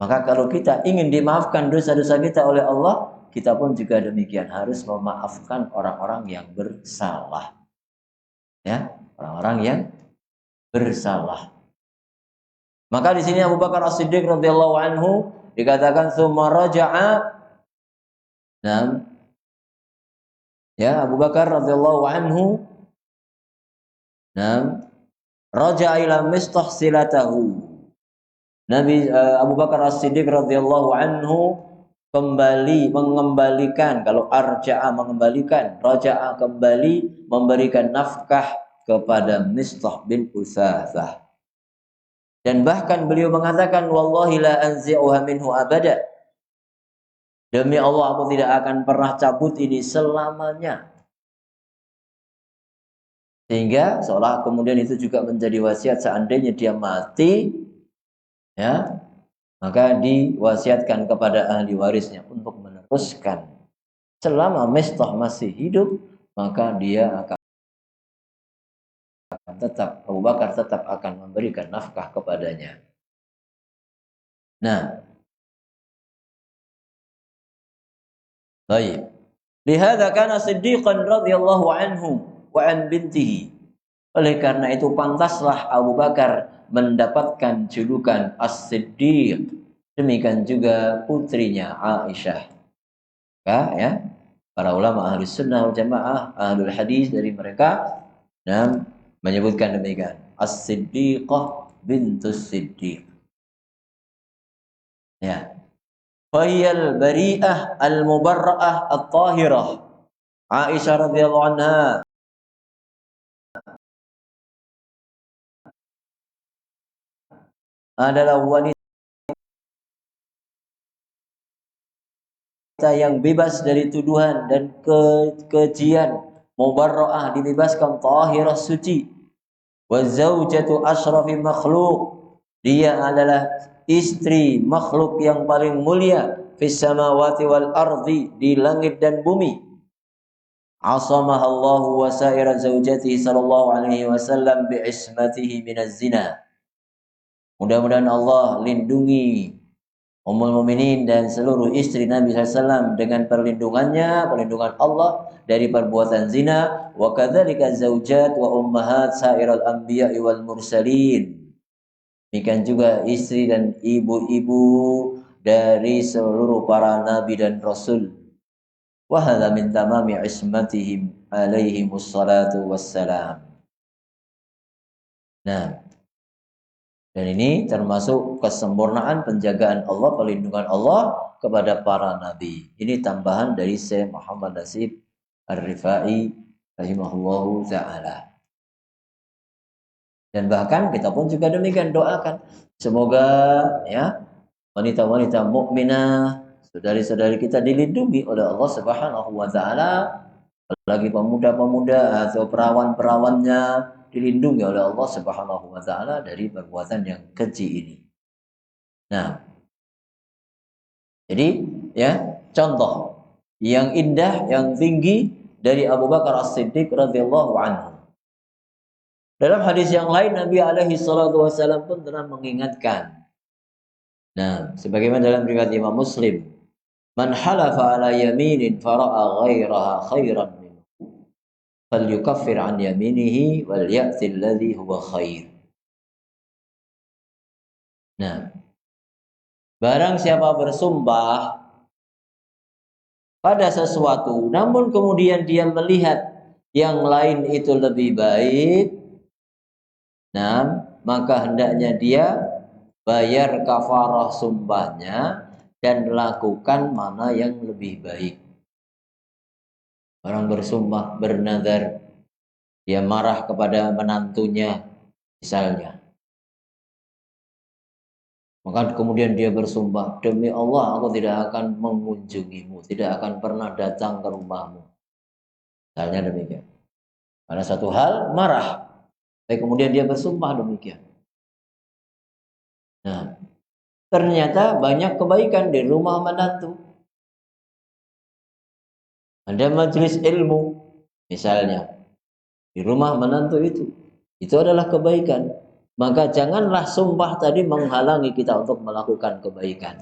Maka kalau kita ingin dimaafkan dosa-dosa kita oleh Allah, kita pun juga demikian, harus memaafkan orang-orang yang bersalah. Ya, orang-orang yang bersalah. Maka di sini Abu Bakar As-Siddiq radhiyallahu anhu dikatakan summa raja'a. Nah, ya Abu Bakar radhiyallahu anhu, nah, raja'a ila Mistah silatahu. Nabi Abu Bakar As-Siddiq radhiyallahu anhu kembali mengembalikan, kalau arja'a mengembalikan, raja'a kembali memberikan nafkah kepada Mistah bin Utsafah. Dan bahkan beliau mengatakan, wallahi la anzi'uha minhu abada. Demi Allah aku tidak akan pernah cabut ini selamanya. Sehingga seolah kemudian itu juga menjadi wasiat, seandainya dia mati, ya, maka diwasiatkan kepada ahli warisnya untuk meneruskan. Selama Mistah masih hidup, maka dia akan tetap, Abu Bakar tetap akan memberikan nafkah kepadanya. Nah, baik. Lihada kana Siddiqan radhiyallahu anhu wa an bintihi. Oleh karena itu pantaslah Abu Bakar mendapatkan julukan As-Siddiq. Demikian juga putrinya Aisyah. Ya, para ulama ahli sunnah wal jamaah, ahlul hadis dari mereka, dan menyebutkan demikian, As-Siddiqah bintus Siddiq. Ya. Fahiyal bari'ah al-mubarra'ah at-tahirah. Aisyah radhiyallahu anha adalah wanita yang bebas dari tuduhan dan kekejian, mubarra'ah dibebaskan, tahirah suci, wa zaujatu asyrafil makhluq, Dia adalah istri makhluk yang paling mulia fis samawati wal ardi, di langit dan bumi. Asamaha Allah wa sa'ira zaujatihi sallallahu alaihi wasallam bi ismatihi minaz zina. Mudah-mudahan Allah lindungi Ummul Mukminin dan seluruh istri Nabi SAW dengan perlindungannya, perlindungan Allah dari perbuatan zina. Wa kadzalika zaujat wa ummahat sa'iral anbiya'i wal mursalin. Demikian juga istri dan ibu-ibu dari seluruh para nabi dan rasul. Wa hadza min tamami ismatihim alaihimus salatu wassalam. Nah, dan ini termasuk kesempurnaan penjagaan Allah, perlindungan Allah kepada para nabi. Ini tambahan dari Syekh Muhammad Nasib Ar-Rifai rahimahullahu ta'ala. Dan bahkan kita pun juga demikian doakan. Semoga ya wanita-wanita mukminah, saudari-saudari kita dilindungi oleh Allah Subhanahu wa taala, apalagi pemuda-pemuda atau perawan-perawannya dilindungi oleh Allah Subhanahu wa taala dari perbuatan yang keji ini. Nah, jadi ya contoh yang indah, yang tinggi dari Abu Bakar As-Siddiq radhiyallahu anhu. Dalam hadis yang lain Nabi alaihi salatu wasallam pun telah mengingatkan. Nah, sebagaimana dalam riwayat Imam Muslim, man halafa ala yaminin fara'a ghairaha khairan minhu falyukaffir an yaminihi wal ya'ti alladhi huwa khair. Nah, barang siapa bersumpah pada sesuatu namun kemudian dia melihat yang lain itu lebih baik, nah, maka hendaknya dia bayar kafarah sumpahnya dan lakukan mana yang lebih baik. Orang bersumpah, bernazar, dia marah kepada menantunya misalnya. Maka kemudian dia bersumpah, demi Allah aku tidak akan mengunjungimu, tidak akan pernah datang ke rumahmu. Misalnya demikian. Karena satu hal marah, tapi kemudian dia bersumpah demikian. Nah, ternyata banyak kebaikan di rumah menantu. Ada majelis ilmu, misalnya, di rumah menantu itu adalah kebaikan. Maka janganlah sumpah tadi menghalangi kita untuk melakukan kebaikan.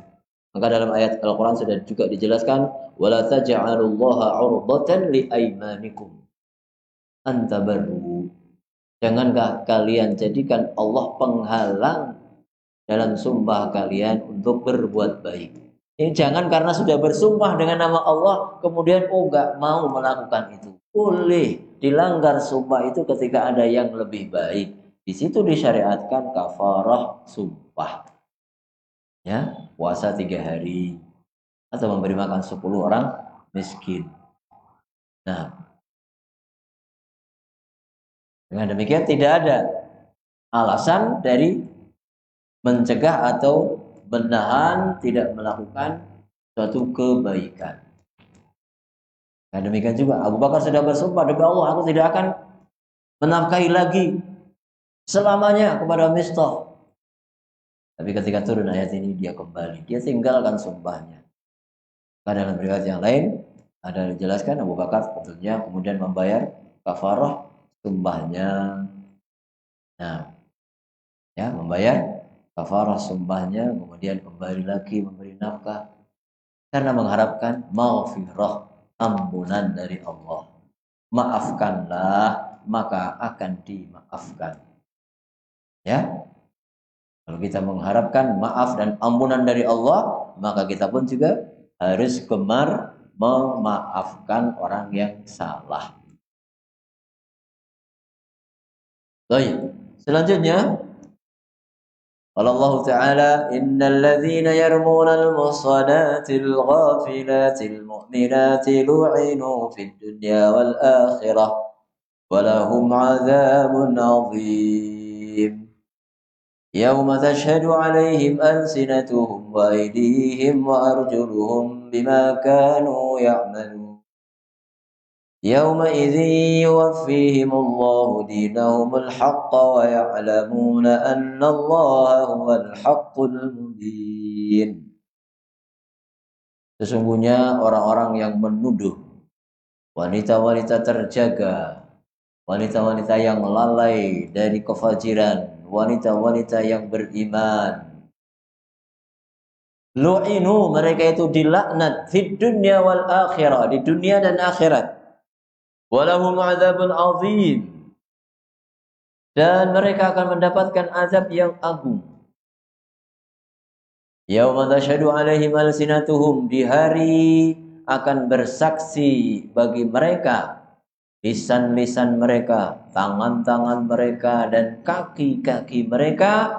Maka dalam ayat Al-Quran sudah juga dijelaskan, وَلَا تَجْعَلُوا اللَّهَ عُرْضَةً لِأَيْمَانِكُمْ أَنْ تَبَرُّوا. Jangankah kalian jadikan Allah penghalang dalam sumpah kalian untuk berbuat baik. Ini jangan karena sudah bersumpah dengan nama Allah kemudian enggak mau melakukan itu. Boleh dilanggar sumpah itu ketika ada yang lebih baik. Di situ disyariatkan kafarah sumpah. Ya, puasa 3 hari atau memberi makan 10 orang miskin. Nah, dengan demikian tidak ada alasan dari mencegah atau menahan tidak melakukan suatu kebaikan. Nah, demikian juga Abu Bakar sudah bersumpah, demi Allah aku tidak akan menafkahi lagi selamanya kepada Mistah. Tapi ketika turun ayat ini dia kembali, dia tinggalkan sumpahnya. Karena dalam riwayat yang lain ada dijelaskan Abu Bakar sebetulnya kemudian membayar kafarah sumpahnya. Nah, ya membayar kafarah sumpahnya, kemudian kembali lagi memberi nafkah karena mengharapkan maghfirah, ampunan dari Allah. Maafkanlah maka akan dimaafkan. Ya, kalau kita mengharapkan maaf dan ampunan dari Allah, maka kita pun juga harus gemar memaafkan orang yang salah. Baik, selanjutnya Allah Ta'ala, innal ladzina yarmunal muhsanatil ghafilatil mu'minatil lu'inu fid dunya wal akhirah walahum 'adzabun 'adzim. Yauma tashhadu 'alaihim alsinatuhum wa aydihim wa arjuluhum bima kanu ya'malun. Yauma'idzi yuwaffihimullahu dinahumul haqqa wa ya'lamuna anna Allaha huwal haqqul mubin. Sesungguhnya orang-orang yang menuduh wanita-wanita terjaga, wanita-wanita yang lalai dari kefajiran, wanita-wanita yang beriman, lu'inu, mereka itu dilaknat fid dunya wal akhirah, di dunia dan akhirat. Walahum adzabun azim, dan mereka akan mendapatkan azab yang agung. Yauma tashhadu alaihim alsinatuhum, di hari akan bersaksi bagi mereka lisan-lisan mereka, tangan-tangan mereka dan kaki-kaki mereka,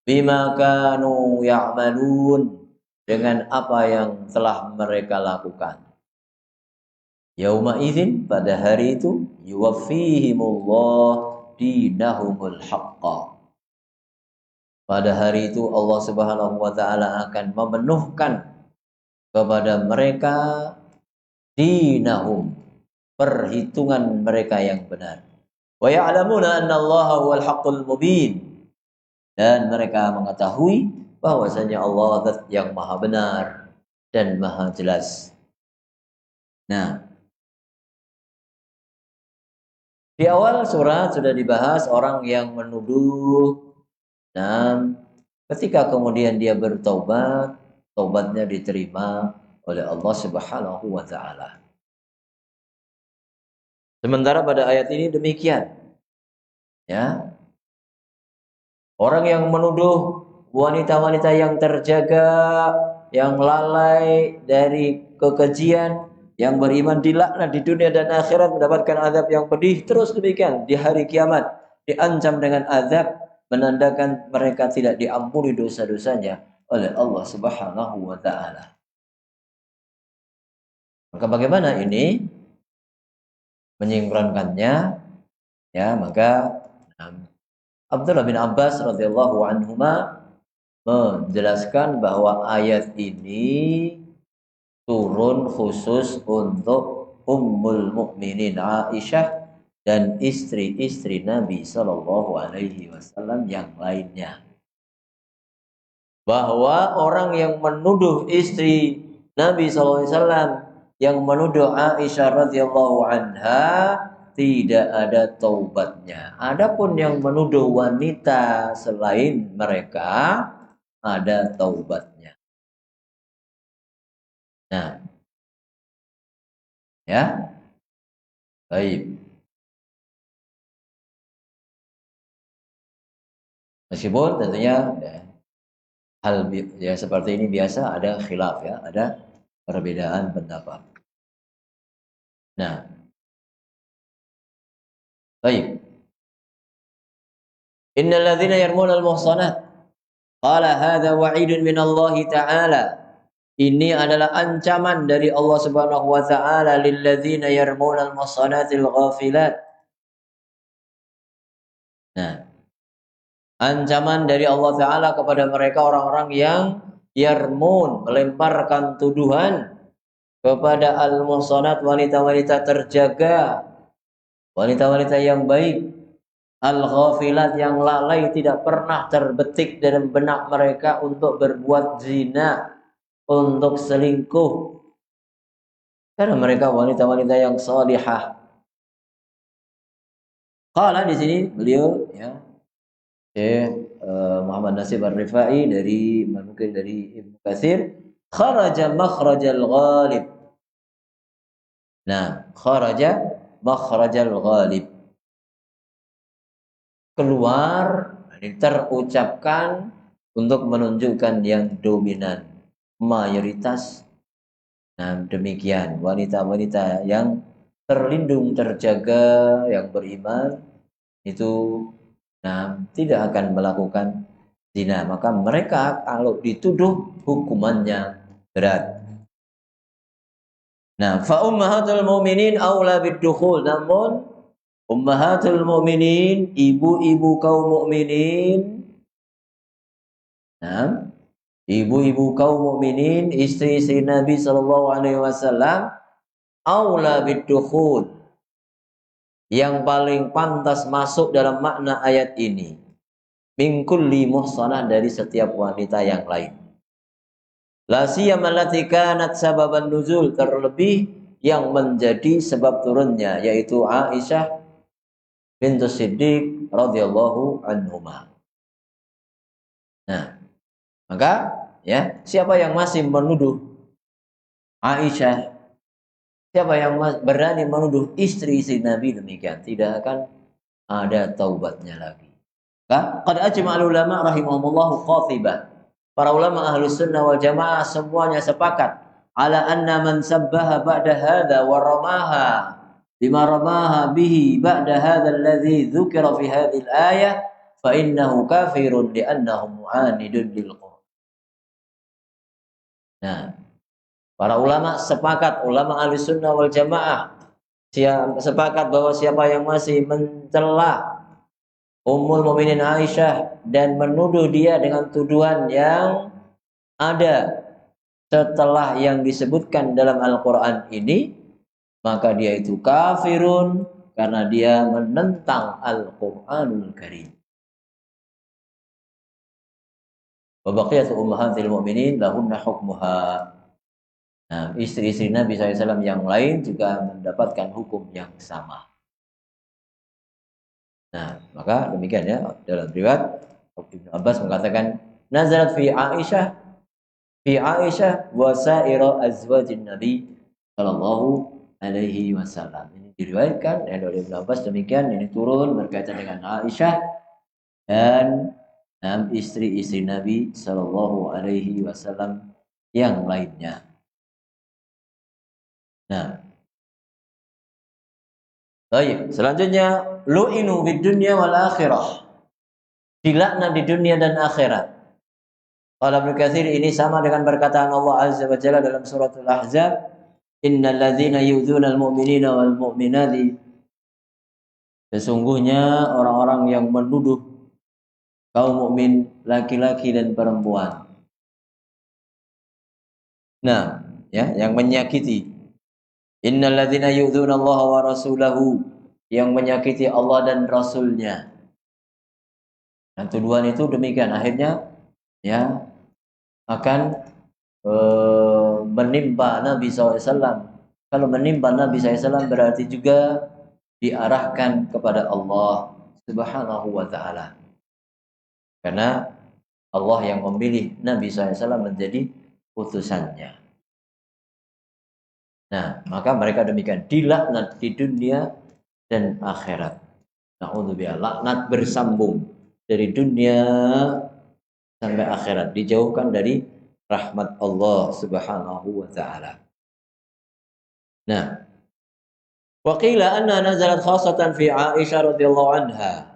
bima kanu ya'malun, dengan apa yang telah mereka lakukan. Yauma idzin, pada hari itu, yuwaffihimullah dinahumul haqqa. Pada hari itu Allah Subhanahu wa taala akan memenuhkan kepada mereka dinahum, perhitungan mereka yang benar. Wa ya'lamuna anna Allaha huwal haqqul mubin, dan mereka mengetahui bahwasanya Allah zat yang maha benar dan maha jelas. Nah, di awal surat sudah dibahas orang yang menuduh, dan ketika kemudian dia bertaubat, taubatnya diterima oleh Allah Subhanahu wa taala. Sementara pada ayat ini demikian. Ya. Orang yang menuduh wanita-wanita yang terjaga, yang lalai dari kekejian, yang beriman dilaknat di dunia dan akhirat, mendapatkan azab yang pedih. Terus demikian di hari kiamat diancam dengan azab, menandakan mereka tidak diampuni dosa-dosanya oleh Allah Subhanahu wa taala. Maka bagaimana ini menyinkronkannya? Ya, maka Abdullah bin Abbas radhiyallahu anhuma menjelaskan bahwa ayat ini turun khusus untuk Ummul Mukminin Aisyah dan istri-istri Nabi Shallallahu Alaihi Wasallam yang lainnya. Bahwa orang yang menuduh istri Nabi Shallallahu Alaihi Wasallam, yang menuduh Aisyah radhiyallahu anha, tidak ada taubatnya. Adapun yang menuduh wanita selain mereka, ada taubatnya. Nah, ya, baik. Meskipun tentunya hal ya seperti ini biasa ada khilaf, ya, ada perbedaan pendapat. Nah, baik. Innal ladzina yarmuna al-muhsanat, qala hadza wa'idun min Allah Ta'ala. Ini adalah ancaman dari Allah Subhanahu wa taala lil ladzina yarmuna al-muhsanatil ghafilat. Nah, ancaman dari Allah taala kepada mereka orang-orang yang yarmun, melemparkan tuduhan kepada al-muhsanat, wanita-wanita terjaga, wanita-wanita yang baik, al-ghafilat, yang lalai, tidak pernah terbetik dalam benak mereka untuk berbuat zina, untuk selingkuh, karena mereka wanita-wanita yang salihah. Qala, di sini beliau, ya, Muhammad Nasib Ar-Rifai mungkin dari Ibnu Katsir, kharaja makhrajal ghalib. Nah, kharaja makhrajal ghalib, keluar, ini terucapkan untuk menunjukkan yang dominan, mayoritas. Nah, demikian wanita-wanita yang terlindung, terjaga, yang beriman itu, nah, tidak akan melakukan zina. Maka mereka kalau dituduh hukumannya berat. Nah, fa ummahatul mu'minin aula bidukhul. Namun ummahatul mu'minin, ibu-ibu kaum mukminin, nah, ibu-ibu kaum mukminin, istri-istri Nabi sallallahu alaihi wasallam, aula bidukhul, yang paling pantas masuk dalam makna ayat ini. Min kulli muhsanah, dari setiap wanita yang lain. La siyama allati kanat sababan nuzul, terlebih yang menjadi sebab turunnya, yaitu Aisyah bintu Siddiq radhiyallahu anhuma. Nah, maka ya, siapa yang masih menuduh Aisyah, siapa yang berani menuduh istri-istri Nabi demikian, tidak akan ada taubatnya lagi. Qad ajma'al ulama rahimahumullah qatibah. Para ulama Ahlus Sunnah wal Jamaah semuanya sepakat ala anna man sabbaha ba'da hadza wa ramaha bima ramaha bihi ba'da hadza alladhi dzukira fi hadhihi al-ayah fa innahu kafirun li'annahu mu'anidun lil Qur'an. Nah, para ulama sepakat, ulama Ahlus Sunnah wal Jamaah sepakat bahwa siapa yang masih mencela Ummul Mukminin Aisyah dan menuduh dia dengan tuduhan yang ada setelah yang disebutkan dalam Al-Quran ini, maka dia itu kafirun karena dia menentang Al-Quranul Karim. Wa baqiyatu ummahatil mu'minin lahunna hukmuha. Nah, istri-istri Nabi SAW yang lain juga mendapatkan hukum yang sama. Nah, maka demikian ya, dalam riwayat Ibnu Abbas mengatakan nazalat fi Aisyah wa sa'ira azwajin Nabi sallallahu alaihi wasallam. Ini diriwayatkan oleh Ibnu Abbas demikian, ini turun berkaitan dengan Aisyah dan istri-istri Nabi sallallahu alaihi wasallam yang lainnya. Nah, baik, selanjutnya lu'inu fid dunya wal akhirah. Dilaknat di dunia dan akhirat. Qala Ibnu Katsir, ini sama dengan perkataan Allah Azza wa Jalla dalam suratul Ahzab, innal ladzina yu'dzunal mu'minina wal mu'minati. Sesungguhnya orang-orang yang menuduh kaum mukmin laki-laki dan perempuan. Nah, ya, yang menyakiti. Innal ladzina yu'dzunallaha wa rasulahu, yang menyakiti Allah dan Rasulnya. Dan tuduhan itu demikian akhirnya ya akan menimpa Nabi SAW. Kalau menimpa Nabi SAW berarti juga diarahkan kepada Allah Subhanahu wa Ta'ala. Karena Allah yang memilih Nabi SAW menjadi utusannya. Nah, maka mereka demikian dilaknat di dunia dan akhirat. Na'udzubillah, laknat bersambung dari dunia sampai akhirat, dijauhkan dari rahmat Allah Subhanahu wa Ta'ala. Nah, wa qila anna nazalat khassatan fi Aisyah radhiyallahu anha.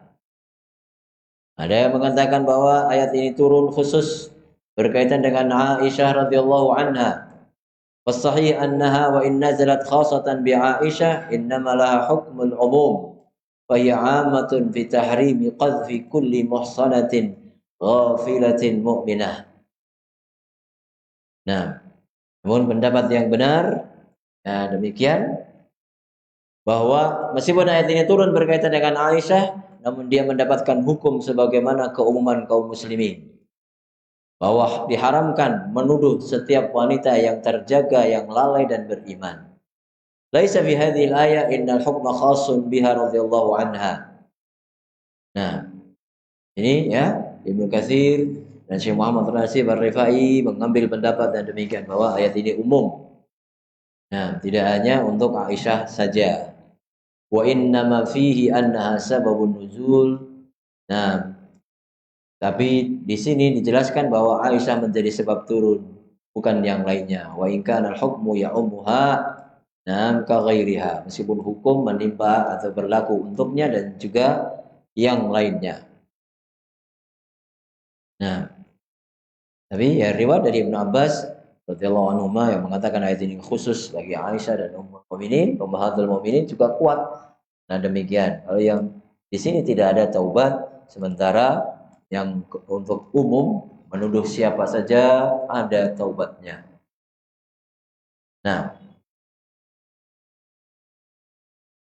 Ada yang mengatakan bahwa ayat ini turun khusus berkaitan dengan Aisyah radhiyallahu anha. Wasahih annaha wa in nazalat khassatan bi Aisyah innama laha hukmul umum fa hiya 'ammatun fi tahrimi qadhfi kulli muhsanatin ghafilatin mu'minah. Nah, namun pendapat yang benar demikian, bahwa meskipun ayat ini turun berkaitan dengan Aisyah, namun dia mendapatkan hukum sebagaimana keumuman kaum muslimin, bahwa diharamkan menuduh setiap wanita yang terjaga, yang lalai dan beriman. Laisa fi hadhil ayat innal hukma khassun biha radhiyallahu anha. Nah, ini ya Ibnu Katsir dan Syekh Muhammad Rasib Ar-Rifai mengambil pendapat dan demikian, bahwa ayat ini umum. Nah, tidak hanya untuk Aisyah saja. Wa innama fihi annaha sababun nuzul. Nah, tapi di sini dijelaskan bahwa Aisyah menjadi sebab turun, bukan yang lainnya. Wa in kana al-hukmu ya'ummuha nam ka ghairiha. Meskipun hukum menimpa atau berlaku untuknya dan juga yang lainnya. Nah, tapi ya riwayat dari Ibnu Abbas radhiyallahu anhu yang mengatakan ayat ini khusus bagi Aisyah dan Ummul Mukminin, Ummahatul Mukminin juga kuat. Nah, demikian. Kalau yang di sini tidak ada taubat, sementara yang untuk umum menuduh siapa saja ada taubatnya. Nah,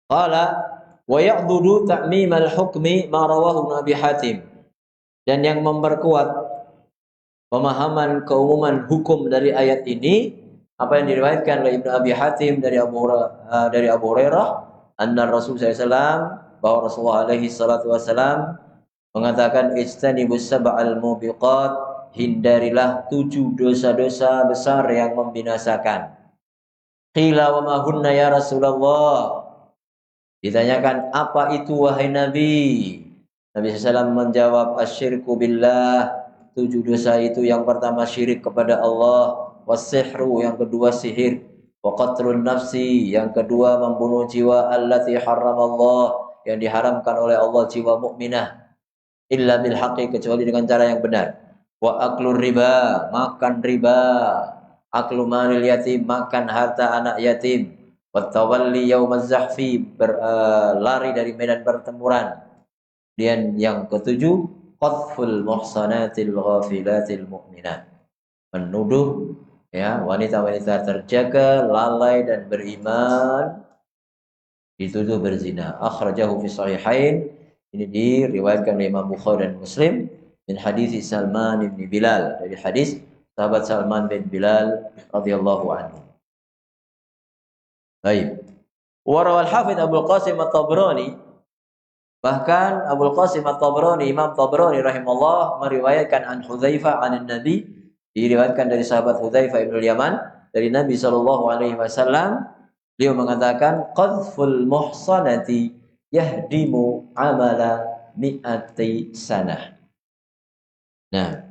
qala Wa ya'dudu ta'mimal hukmi ma rawahu Nabi Hatim. Dan yang memperkuat pemahaman keumuman hukum dari ayat ini apa yang diriwayatkan oleh Ibnu Abi Hatim dari Abu Hurairah anna Rasul SAW bahwa Rasulullah alaihi salatu wasalam mengatakan ijtanibus sab'al mubiqat, hindarilah 7 dosa-dosa besar yang membinasakan. Qila wa ma hunna ya Rasulullah? Ditanyakan apa itu wahai Nabi? Nabi SAW menjawab asyirku billah, 7 dosa itu yang pertama syirik kepada Allah, wasihru yang kedua sihir, wa qatlun nafsi yang kedua membunuh jiwa allati haramallah yang diharamkan oleh Allah, jiwa mukminah, illa bil haqqi kecuali dengan cara yang benar, wa aklur riba makan riba, aklu malil yatim makan harta anak yatim, wa tawalli yaumaz zahfi lari dari medan pertempuran. Dan yang ketujuh, qadful muhsanatil ghafilatil mu'minat, menuduh ya wanita-wanita terjaga, lalai dan beriman dituduh berzina. Akhrajahu fi sahihain, ini diriwayatkan oleh Imam Bukhari dan Muslim min hadis Salman bin Bilal, dari hadis sahabat Salman bin Bilal radhiyallahu anhu. Baik. Wa rawal Hafidz Abu Qasim At-Tabrani, bahkan Abu Qasim At-Tabrani, Imam Tabrani rahimahullah meriwayatkan an Hudzaifah an Nabi, diriwayatkan dari sahabat Hudzaifah bin Yaman dari Nabi sallallahu alaihi wasallam, beliau mengatakan qadful muhsanati yahdimu amala mi'ati sanah. Nah,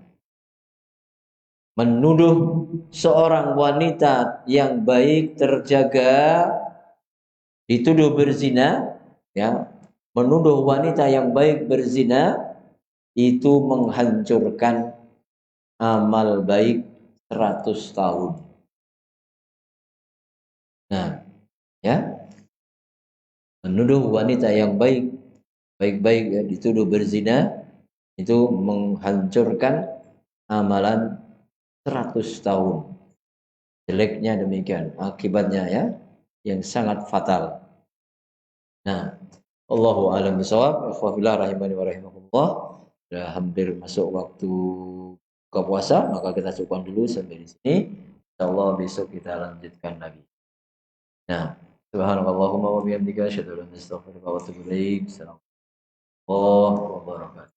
menuduh seorang wanita yang baik terjaga dituduh berzina, ya, menuduh wanita yang baik berzina itu menghancurkan amal baik 100 tahun. Nah, ya, menuduh wanita yang baik-baik ya, dituduh berzina itu menghancurkan amalan 100 tahun. Jeleknya demikian, akibatnya ya yang sangat fatal. Nah, Allahu a'lam bishawab. Ikhwafillah rahimani wa rahimakumullah. Sudah hampir masuk waktu buka puasa, maka kita cukupkan dulu sampai di sini. Insyaallah besok kita lanjutkan lagi. Nah, subhanallahumma wa bihamdika asyhadu an la ilaha illa anta astaghfiruka wa atubu ilaik. Assalamualaikum warahmatullahi wabarakatuh.